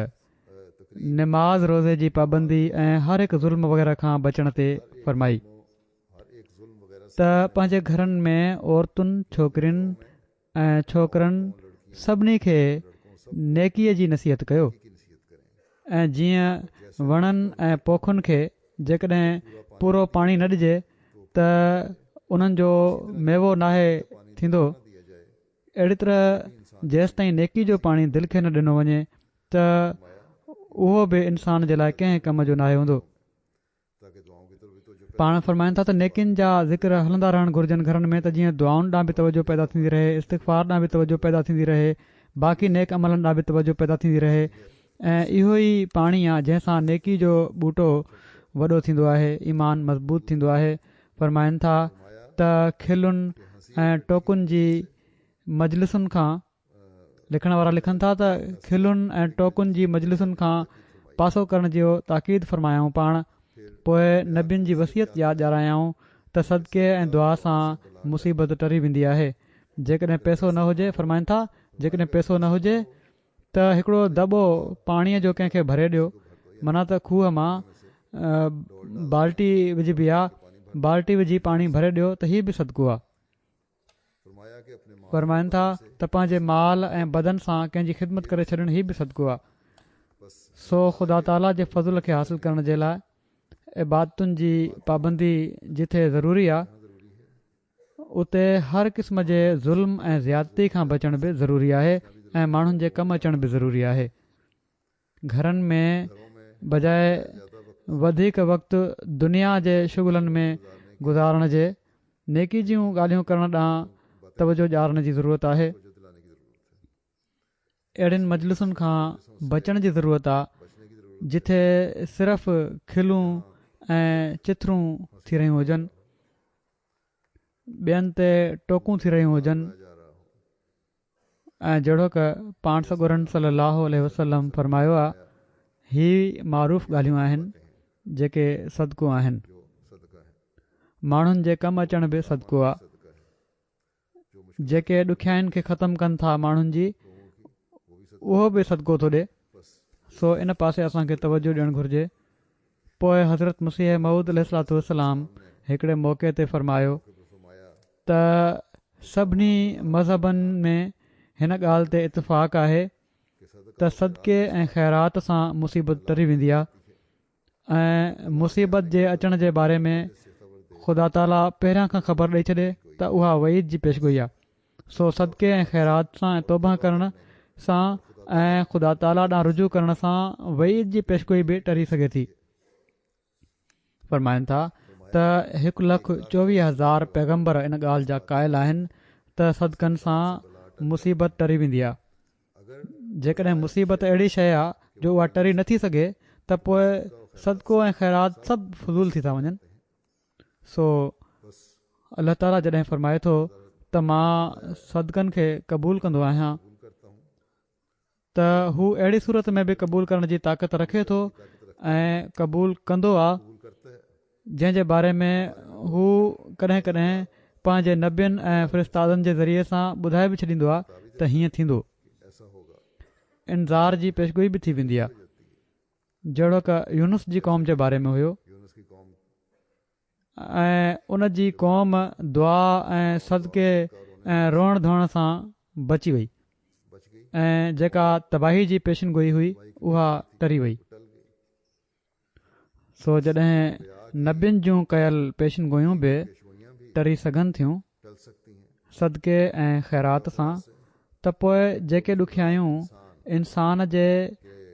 निमाज़ रोज़े जी पाबंदी ऐं हर हिकु ज़ुल्म वग़ैरह खां बचण ते फ़रमाई त पंहिंजे घरनि में औरतुनि, छोकिरियुनि ऐं छोकिरनि सभिनी खे नेकीअ जी नसीहत कयो ऐं जीअं वणनि ऐं पोखुनि खे जेकॾहिं पूरो पाणी न ॾिजे त उन्हनि जो मेवो नाहे थींदो, अहिड़ी तरह जेसि ताईं नेकी जो पाणी दिलि खे न ॾिनो वञे त उहो बि इंसान जे लाइ कंहिं कम जो नाहे हूंदो। पाण फ़रमाइनि था त नेकियुनि जा ज़िक्र हलंदा रहणु घुरिजनि घरनि में, त जीअं दुआउनि ॾांहुं बि तवजो पैदा थींदी रहे, इस्तिग़फ़ार ॾांहुं बि तवजो पैदा थींदी रहे, बाक़ी नेक अमलनि ॾांहुं बि तवजो पैदा थींदी रहे। ऐं इहो ई पाणी आहे जंहिंसां नेकी जो ॿूटो वॾो थींदो आहे, ईमान मज़बूत थींदो आहे। फ़रमाइनि था त खिलुनि ऐं टोकुनि जी मजलिसुनि खां, लिखण वारा लिखनि था त खिलुनि ऐं टोकुनि जी मजलिसुनि खां पासो करण जो ताक़ीद फ़रमायाऊं। पाण पोइ नबियुनि जी वसियत यादि ॾियारायाऊं त सदके ऐं दुआ सां मुसीबत टरी वेंदी आहे। जेकॾहिं पैसो न हुजे, फ़रमाइनि था जेकॾहिं पैसो न हुजे त हिकिड़ो दॿो पाणीअ जो कंहिंखे भरे ॾियो, माना त खूह मां बाल्टी विझबी आहे, बाल्टी विझी पाणी भरे ॾियो त हीअ बि सदको आहे। फ़रमाइनि था त पंहिंजे माल ऐं बदन सां कंहिंजी ख़िदमत करे छॾणु हीअ बि सदको आहे। सो ख़ुदा ताला जे फज़ुल खे हासिलु करण जे लाइ इबादतुनि जी पाबंदी जिथे ज़रूरी आहे, उते हर क़िस्म जे ज़ुल्म ऐं ज़्यादती खां बचण बि ज़रूरी आहे ऐं माण्हुनि जे कमु अचण बि ज़रूरी आहे। घरनि में बजाए वधीक वक़्तु दुनिया जे शुगलनि में गुज़ारण जे नेकी जूं ॻाल्हियूं करण ॾांहुं तवजो ॾियारण जी ज़रूरत आहे। अहिड़ियुनि मजलिसुनि खां बचण जी ज़रूरत आहे जिथे सिर्फ़ु खिलूं ऐं चिथरूं थी रहियूं हुजनि, ॿियनि ते टोकूं थी रहियूं हुजनि, ऐं जहिड़ो क पाण सॻुरन सल्लल्लाहु अलैहि वसल्लम फ़रमायो आहे, ही मारूफ़ ॻाल्हियूं आहिनि जेके सदको आहिनि। माण्हुनि जे कमु अचण बि सदको आहे, जेके ॾुखियाईनि खे ख़तमु कनि था माण्हुनि जी, उहो बि सदको थो ॾिए। सो इन पासे असांखे तवजो ॾियणु घुरिजे। पोइ हज़रत मसीह मऊद अलैहिस्सलातु वस्सलाम हिकिड़े मौक़े ते फ़रमायो त सभिनी मज़हबनि में हिन ॻाल्हि ते इतफ़ाक़ आहे त सदके ऐं ख़ैरात सां मुसीबत टरी वेंदी आहे, ऐं मुसीबत जे अचण जे बारे में ख़ुदा ताला पहिरियां खां ख़बर ॾेई छॾे त उहा वईद जी पेशगोई आहे। सो सदके ऐं ख़ैरात सां ऐं तौबा करण सां ऐं ख़ुदा ताला ॾांहुं रुजू करण सां वईद जी पेशगोई बि टरी सघे थी। फ़रमाइनि था त 1,24,000 पैगम्बर इन ॻाल्हि जा क़ाइल आहिनि त सदकनि सां मुसीबत टरी वेंदी आहे। जेकॾहिं मुसीबत अहिड़ी शइ आहे जो उहा टरी नथी सघे त पोइ सदको ऐं ख़ैरात सभु फज़ूल थी था वञनि। सो अल्लाह ताला जॾहिं फ़रमाए थो त मां सदकनि खे क़बूल कंदो आहियां, त हू अहिड़ी सूरत में बि क़बूल करण जी ताक़त रखे थो ऐं क़बूल कंदो आहे जंहिंजे बारे में हू कॾहिं कॾहिं पंहिंजे नबियुनि ऐं फ़रिश्तादनि जे ज़रिए सां ॿुधाए बि छॾींदो आहे त हीअं थींदो। इंज़ार जी पेशगोई बि थी वेंदी आहे, जहिड़ो क यूनुस जी क़ौम जे बारे में हुयो, ऐं उन जी क़ौम दुआ ऐं सदके ऐं रोअण धोअण सां बची वई, ऐं जेका तबाही जी पेशिनगोई हुई उहा टरी वई। सो जॾहिं नबियुनि जूं कयल पेशिनगोयूं बि टरी सघनि थियूं सदके ऐं ख़ैरात सां, त पोइ जेके ॾुखियायूं इंसान जे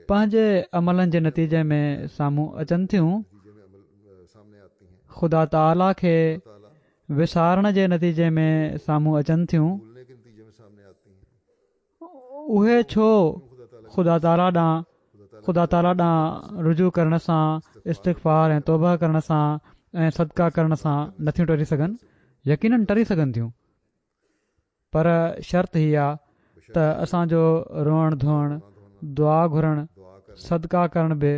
पंहिंजे अमलनि जे नतीजे में साम्हूं अचनि थियूं ख़ुदा ताला खे विसारण जे नतीजे में साम्हूं अचनि थियूं, उहे छो ख़ुदा ताला ॾांहुं रुजू करण सां, इस्तिग़फ़ार ऐं तौबा करण सां ऐं सदका करण सां नथियूं टरी सघनि? यकीननि टरी सघनि थियूं, पर शर्त हीअ आहे त असांजो रोअण धोअण, दुआ घुरण, सदका करण बि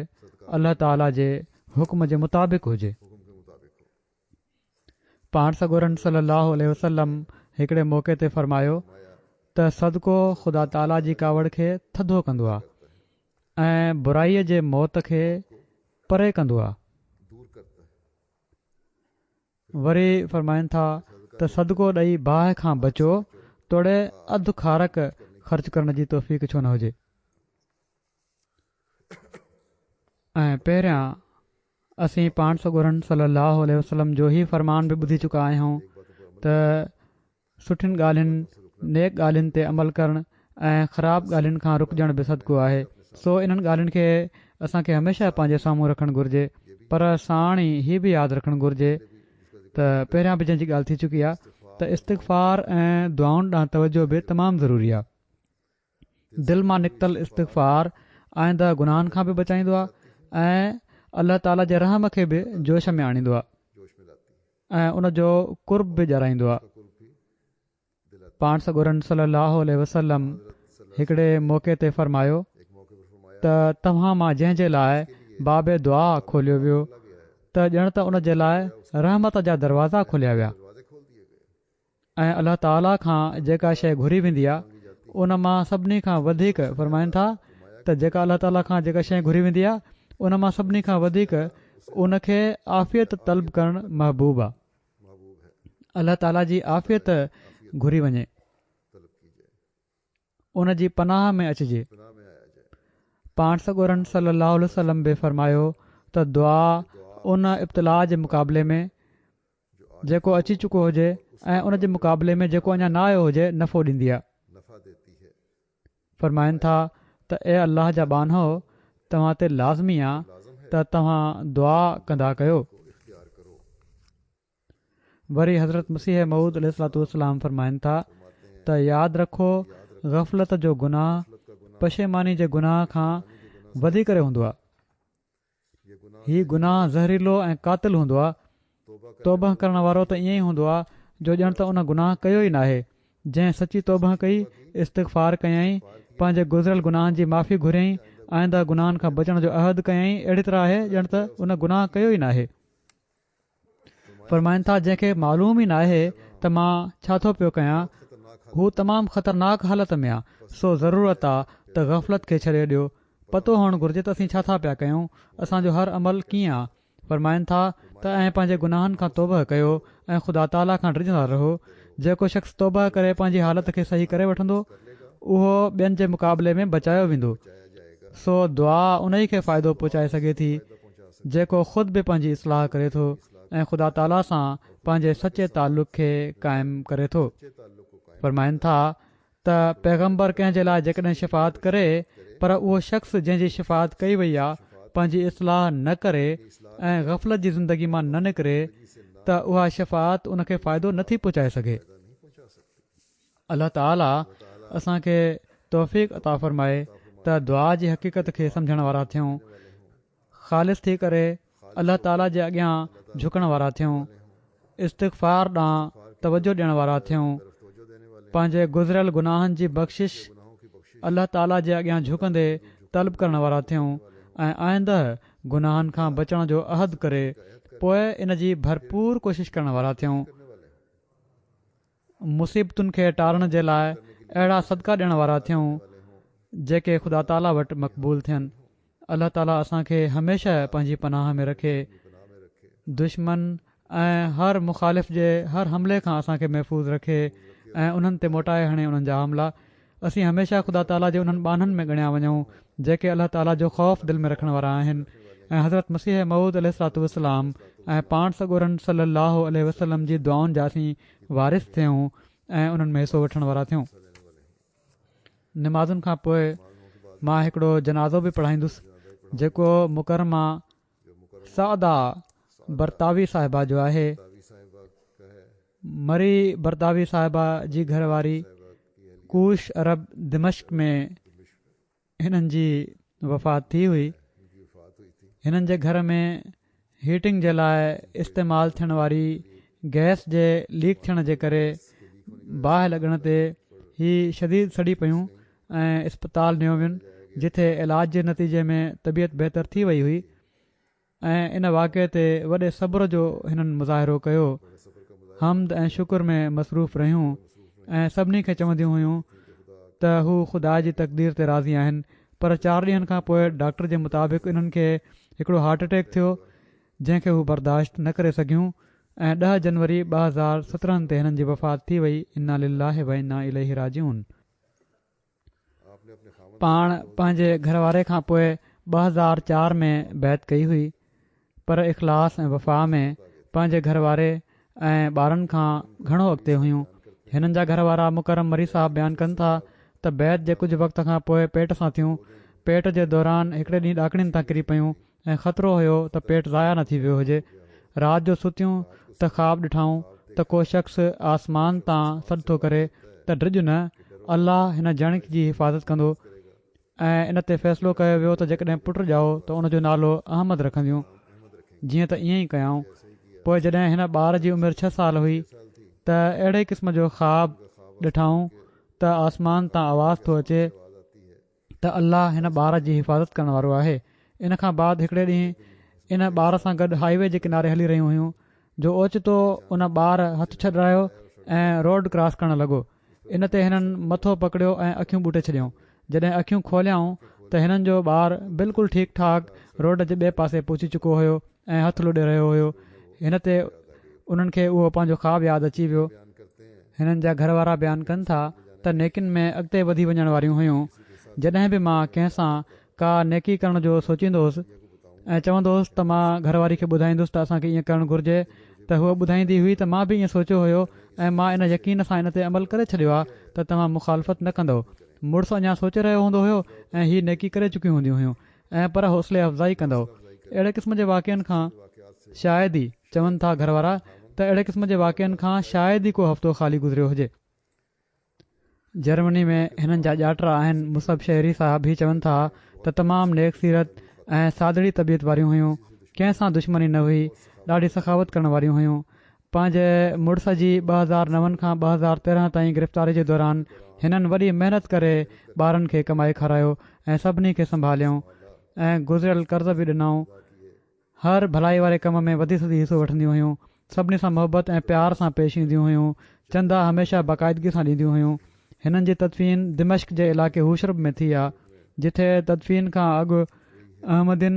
अल्लाह ताला जे हुक्म जे मुताबिक़ हुजे। पाण सॻोरन सल्लल्लाहु अलैहि वसल्लम हिकिड़े मौक़े ते फ़रमायो त सदको ख़ुदा ताला जी कावड़ खे थधो कंदो आहे ऐं बुराईअ जे मौत खे परे कंदो आहे। वरी फ़रमाइनि था त सदको ॾेई बाहि खां बचो, तोड़े अधु खारक ख़र्च करण जी तौफ़ीक़ छो न हुजे। ऐं पहिरियां असीं पाण सॻोरन सल्लल्लाहु अलैहि वसल्लम जो ई फ़रमान बि ॿुधी चुका आहियूं त सुठियुनि ॻाल्हियुनि, नेक ॻाल्हियुनि ते अमल करणु ऐं ख़राब ॻाल्हियुनि खां रुकजण बि सदको आहे। सो इन्हनि ॻाल्हियुनि खे असांखे हमेशह पंहिंजे साम्हूं रखणु घुरिजे, पर साण ई हीअ बि यादि रखणु घुरिजे त पहिरियां बि जंहिंजी ॻाल्हि थी चुकी आहे त इस्तिग़फ़ार ऐं दुआउनि ॾांहुं तवजो बि तमामु ज़रूरी आहे। दिलि मां निकितल इस्तिग़फ़ार आईंदा गुनाहनि खां बि बचाईंदो आहे ऐं अल्लाह ताला जे रहम खे बि जोश में आणींदो आहे ऐं उन जो कुर्ब बि ॼाणाईंदो आहे। पाण सॻोरन सल्लल्लाहु अलैहि वसल्लम हिकिड़े मौक़े ते फ़रमायो त तव्हां मां जंहिं लाइ बाबे दुआ खोलियो वियो त ॼण त उन जे लाइ रहमत जा दरवाज़ा खोलिया विया ऐं अल्लाह ताला खां जेका शइ घुरी वेंदी आहे उन मां सभिनी खां वधीक फ़रमाइनि था त जेका अल्लाह ताला खां जेका शइ घुरी वेंदी आहे उन मां सभिनी खां वधीक उन खे आफ़ियत तलब करणु महबूब आहे। अल्लाह ताला जी आफ़ियत घुरी वञे, उन जी पनाह में अचिजे। पाण सॻोरन सल्लल्लाहु अलैहि वसल्लम बि फ़रमायो त दुआ उन इब्तिला जे मुक़ाबले में जेको अची चुको हुजे ऐं उन जे मुक़ाबले में जेको अञा न आयो हुजे नफ़ो ॾींदी आहे। फ़रमाइनि था त ए अल्लाह जा बानो, तव्हां ते लाज़मी आहे त तव्हां दुआ कंदा कयो। वरी हज़रत मसीह मऊद अलैहिस्सलातु वस्सलाम फ़रमाइनि था त यादि रखो, ग़फ़लत जो गुनाह पशेमानी जे गुनाह खां वधीक हूंदो आहे। हीउ गुनाह ज़हरीलो ऐं कातिल हूंदो आहे। तौबह करण वारो त ईअं ई हूंदो आहे जो ॼण त उन गुनाह कयो ई नाहे। जंहिं सची तौबह कई, इस्तिग़फ़ार कयईं, पंहिंजे गुज़िरियल गुनाहनि जी माफ़ी घुरियईं, आईंदा गुनाहनि खां बचण जो अहद कयईं, अहिड़ी तरह आहे ॼण त उन गुनाह कयो ई नाहे। फ़रमाइनि था जंहिंखे मालूम ई नाहे त मां छा थो पियो कयां, हू तमामु ख़तरनाक हालत में आहे। सो ज़रूरत आहे त ग़फ़लत खे छॾे ॾियो। पतो हुअणु घुरिजे त असीं छा था पिया कयूं, असांजो हर अमल कीअं आहे। फ़रमाइनि था त ऐं पंहिंजे गुनाहनि खां तौबह कयो ऐं ख़ुदा ताला खां डिॼंदा रहो। जेको शख़्स तौबह करे पंहिंजी हालत खे सही करे वठंदो, उहो ॿियनि जे मुक़ाबले में बचायो वेंदो। सो दुआ उन ई खे फ़ाइदो पहुचाए सघे थी जेको ख़ुदि बि पंहिंजी इस्लाह करे थो ऐं ख़ुदा ताला सां पंहिंजे सचे तालुक़ खे क़ाइमु करे थो। फ़रमाइनि था त पैगम्बर कंहिं जे लाइ जेकॾहिं शिफ़ात करे, पर उहो शख़्स जंहिंजी शिफ़ात कई वई आहे पंहिंजी इस्लाह न करे ऐं ग़फ़लत जी ज़िंदगी मां न निकिरे, त उहा शिफ़ात उन खे फ़ाइदो नथी पहुचाए सघे। अल्लाह ताला असांखे तौफ़ीक़ अता फ़रमाए त दुआ जी हक़ीक़त खे सम्झण वारा थियूं, ख़ालिस थी करे अल्लाह ताला जे अॻियां झुकण वारा थियूं, इस्तिग़फ़ार ॾांहुं तवजो ॾियण वारा थियूं, पंहिंजे गुज़िरियल गुनाहनि जी बख़्शिश अल्लाह ताला जे अॻियां झुकंदे तलब करण वारा थियूं ऐं आईंदह गुनाहनि खां बचण जो अहद करे पोइ इन जी भरपूर कोशिशि करण वारा थियूं। मुसीबतुनि खे टारण जे लाइ अहिड़ा सदका ॾियण वारा थियूं जेके ख़ुदा ताला वटि मक़बूल थियनि। अल्लाह ताला असांखे हमेशह पंहिंजी पनाह में रखे, दुश्मन ऐं हर मुख़ालिफ़ जे हर हमले खां असांखे महफ़ूज़ रखे ऐं उन्हनि ते मोटाए हणे उन्हनि जा हमला। असीं हमेशह ख़ुदा ताला जे उन्हनि बाननि में ॻणिया वञूं जेके अल्लाह ताला जो ख़ौफ़ दिलि में रखण वारा आहिनि ऐं हज़रत मसीह मऊद अलैहिस्सलातु वस्सलाम ऐं पाण सॻोरन सल्लल्लाहु अलैहि वसल्लम जी दुआउनि जा असीं वारिस थियूं ऐं उन्हनि में हिसो वठण वारा थियूं। नमाज़ुनि खां पोइ मां हिकिड़ो जनाज़ो बि पढ़ाईंदुसि जेको मुकरमा सादा बरतावी साहिबा जो आहे। मरी बरतावी साहिबा जी घरवारी कूश अरब दिमश्क में हिननि जी वफ़ात थी हुई। हिननि जे घर में हीटिंग जे लाइ इस्तेमालु थियण वारी गैस जे लीक थियण जे करे बाहि लॻण ते ही शदीद सड़ी पियूं ऐं इस्पताल नियो वियुनि, जिथे इलाज जे नतीजे में तबियत बहितर थी वई हुई ऐं इन वाक़े ते वॾे सब्र जो हिननि मुज़ाहिरो कयो। हमद ऐं शुक्र में मसरूफ़ रहियूं ऐं सभिनी खे चवंदियूं हुयूं त हू ख़ुदा जी तक़दीर ते राज़ी आहिनि। पर 4 ॾींहंनि खां पोइ डॉक्टर जे मुताबिक़ इन्हनि खे हिकिड़ो हार्ट अटैक थियो, जंहिंखे हू बर्दाश्त न करे सघियूं ऐं 10 जनवरी 2017 ते हिननि जी वफ़ात थी वई। इन्ना लिल्लाहि व इन्ना इलैहि राजिऊन। पाण पंहिंजे घरवारे खां पोइ 2004 में बैत कई हुई, पर इख़लास ऐं वफ़ा में पंहिंजे घरवारे ऐं ॿारनि खां घणो अॻिते हुयूं। हिननि जा घरवारा मुकरम मरी साहब बयानु कनि था त बैत जे कुझु वक़्त खां पोइ पेट सां थियूं। पेट जे दौरान हिकिड़े ॾींहुं ॾाकणियुनि तां किरी पियूं ऐं ख़तरो हुयो त पेट ज़ाया न थी वियो हुजे। राति जो सुतियूं त ख़्वाब ॾिठाऊं त को शख़्स आसमान तां सॾु थो करे त ड्रिज न, अल्लाह हिन ॼण जी हिफ़ाज़त कंदो ऐं इन ते फ़ैसिलो कयो वियो त जेकॾहिं पुटु ॼाओ त उनजो नालो अहमद रखंदियूं। जीअं त ईअं ई कयाऊं। पोइ जॾहिं हिन ॿार जी उमिरि 6 साल हुई त अहिड़े क़िस्म जो ख़्वाब ॾिठाऊं त आसमान तां आवाज़ थो अचे त अल्लाह हिन ॿार जी हिफ़ाज़त करण वारो आहे। इन खां बाद हिकिड़े ॾींहुं इन ॿार सां गॾु हाईवे जे किनारे हली रहियूं हुयूं जो ओचितो उन ॿार हथु छॾायो ऐं रोड क्रॉस करणु लॻो। इन ते हिननि मथो पकड़ियो ऐं अखियूं ॿूटे छॾियऊं। जॾहिं अखियूं खोलियाऊं त हिननि जो ॿारु बिल्कुलु ठीकु ठाक रोड जे ॿिए पासे पहुची चुको हुयो ऐं हथु लुॾे रहियो हुयो। हिन ते उन्हनि खे उहो पंहिंजो ख़्वाब यादि अची वियो। हिननि जा घर वारा बयानु कनि था त नेकिन में अॻिते वधी वञण वारियूं हुयूं। जॾहिं बि मां कंहिंसां का नेकी करण जो सोचींदो हुउसि ऐं चवंदो हुउसि त मां घरवारी खे ॿुधाईंदुसि त असांखे ईअं करणु घुरिजे, त हूअ ॿुधाईंदी हुई त मां बि ईअं सोचियो हुयो ऐं मां इन यकीन सां इन ते अमल करे छॾियो आहे त तव्हां मुखालफ़त न कंदव। मुड़ुसु अञा सोचे रहियो हूंदो हुयो ऐं हीअ नेकी करे चुकियूं हूंदियूं हुयूं ऐं पर हौसले अफ़ज़ाई कंदव। अहिड़े क़िस्म जे वाक़िअनि खां शायदि ई, चवनि था घर वारा, त अहिड़े क़िस्म जे वाक़िअनि खां शायदि ई को हफ़्तो ख़ाली गुज़रियो हुजे। जर्मनी में हिननि जा ॼाटर आहिनि मुसब शहरी साहब ही चवनि था त तमामु नेक सीरत ऐं सादड़ी तबियत वारियूं हुयूं, कंहिंसां दुश्मनी न हुई, ॾाढी सखावत करण वारियूं हुयूं। पंहिंजे मुड़ुस जी 2009 खां 2013 ताईं गिरफ़्तारी जे दौरान हिननि वॾी महिनत करे ॿारनि खे कमाए खारायो ऐं सभिनी खे संभालियऊं ऐं गुज़िरियल कर्ज़ बि ॾिनऊं। हर भलाई वारे कम में वधी सदी हिसो वठंदियूं हुयूं, सभिनी सां मुहबत ऐं प्यार सां पेश ईंदियूं हुयूं, चंदा हमेशह बाक़ाइदगी सां ॾींदियूं हुयूं। हिननि जी तदफ़ीन दिमश्क जे इलाइक़े हुशरब में थी आहे, जिथे तदफ़ीन खां अॻु अहमदिन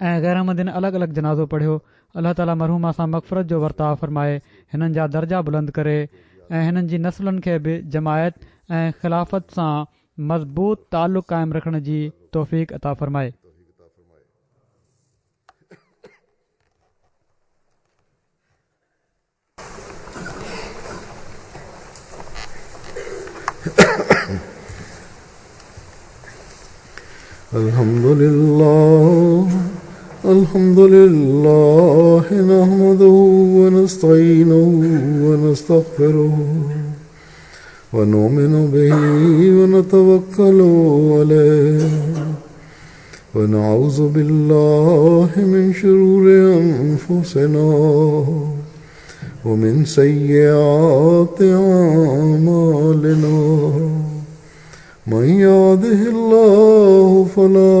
ऐं गैर अहमदिन अलॻि अलॻि जनाज़ो पढ़ियो। अलाह ताला मरहूमा सां मग़फ़िरत जो वर्ताव फ़रमाए, हिननि जा दर्जा बुलंद करे ऐं हिननि जी नसलुनि खे बि जमायत ऐं ख़िलाफ़त सां मज़बूत ताल्लुक़ क़ाइमु रखण जी तौफ़ीक़ अता फ़रमाए। अल्हम्दुलिल्लाह नहमदुहु व नस्तईनुहु व नस्तग़फिरुहु व नुमिनु बिही व नतवक्कलु अलैहि व नऊज़ु बिल्लाहि मिन शुरूरि अनफुसिना व मिन सय्यिआति अअमालिना। मन यहदिहिल्लाहु फला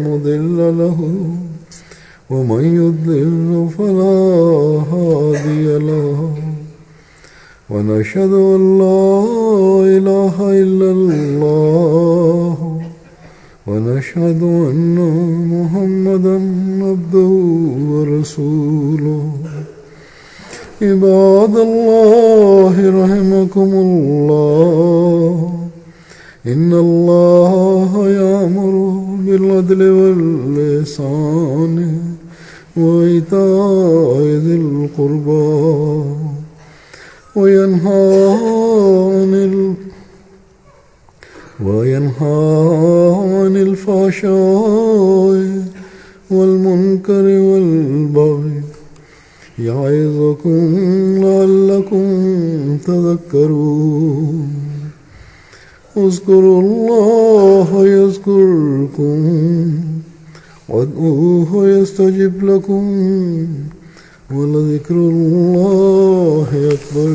मुदिल्ल लहु व मन युद्लिल्हु फला हादिय लहु व नशहदु अन ला इलाहा इल्लल्लाह व नशहदु अन्ना मुहम्मदन अब्दुहु व रसूलुहु। इबादल्लाहि रहमकुमुल्लाह इन्नल्लाह यामुरु बिल-अदलि वल-इहसानि व ईताइ ज़िल क़ुर्बा व यन्हा अनिल फ़हशाइ والمنكر والبغي يعظكم لعلكم تذكرون اذكروا الله يذكركم وادعوه يستجب لكم ولذكر الله أكبر.